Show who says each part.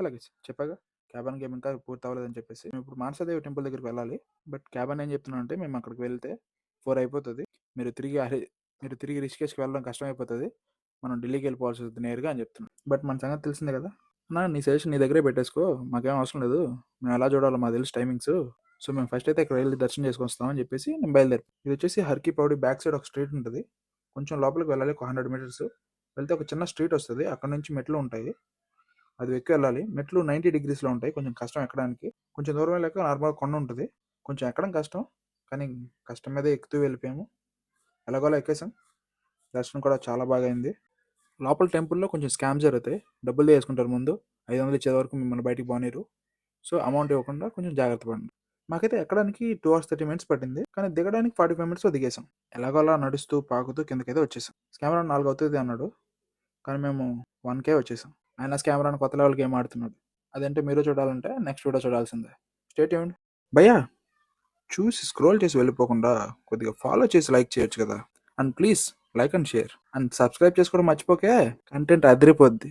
Speaker 1: అలాగే చెప్పాగా క్యాబన్ గేమ్ ఇంకా పూర్తి అవ్వలేదని చెప్పేసి మేము ఇప్పుడు మానసాదేవి టెంపుల్ దగ్గరికి వెళ్ళాలి. బట్ క్యాబన్ ఏం చెప్తున్నాను అంటే మేము అక్కడికి వెళ్తే 4 అయిపోతుంది. మీరు తిరిగి రిషికేష్కి వెళ్ళడం కష్టం అయిపోతుంది. మనం ఢిల్లీకి వెళ్ళిపోవాల్సి వస్తుంది నేరుగా అని చెప్తున్నాను. బట్ మన సంగతి తెలిసిందే కదా అన్న, నీ సజెషన్ నీ దగ్గరే పెట్టేసుకో, మాకేం అవసరం లేదు. మేము ఎలా చూడాలో మాకు తెలుసు టైమింగ్స్. సో మేము ఫస్ట్ అయితే ఇక్కడ వెళ్ళి దర్శనం చేసుకొస్తామని చెప్పేసి నేను బయలుదేరి. ఇది వచ్చేసి హర్కి పౌడి బ్యాక్ సైడ్ ఒక స్ట్రీట్ ఉంటుంది. కొంచెం లోపలికి వెళ్ళాలి, ఒక 100 మీటర్స్ వెళ్తే ఒక చిన్న స్ట్రీట్ వస్తుంది. అక్కడ నుంచి మెట్లు ఉంటాయి, అది ఎక్కి వెళ్ళాలి. మెట్లు 90 డిగ్రీస్లో ఉంటాయి, కొంచెం కష్టం ఎక్కడానికి. కొంచెం దూరం వెళ్ళాక నార్మల్ కొండ ఉంటుంది, కొంచెం ఎక్కడం కష్టం, కానీ కష్టం మీద ఎక్కుతూ వెళ్ళిపోయాము. ఎలాగోలా ఎక్కేసాం. దర్శనం కూడా చాలా బాగా అయింది. లోపల టెంపుల్లో కొంచెం స్కామ్ జరుగుతాయి, డబ్బులు తీసుకుంటారు ముందు. 500 ఇచ్చే వరకు మిమ్మల్ని బయటికి పోనీరు. సో అమౌంట్ ఇవ్వకుండా కొంచెం జాగ్రత్త పడండి. మాకైతే ఎక్కడానికి 2 hours 30 minutes పట్టింది, కానీ దిగడానికి 45 minutes దిగేసాం. ఎలాగోలా నడుస్తూ పాకుతూ కిందకైతే వచ్చేసాం. కెమెరా 4 అవుతుంది అన్నాడు, కానీ మేము 1K వచ్చేసాం. ఆయన కెమెరాని కొత్త లెవెల్ గేమ్ ఆడుతున్నాడు. అదంటే మీరు చూడాలంటే నెక్స్ట్ వీడియో చూడాల్సిందే. Stay tuned. భయ్యా, చూసి స్క్రోల్ చేసి వెళ్ళిపోకుండా కొద్దిగా ఫాలో చేసి లైక్ చేయొచ్చు కదా. And please like and share and subscribe చేసుకోవడం మర్చిపోకే, కంటెంట్ అదిరిపోద్ది.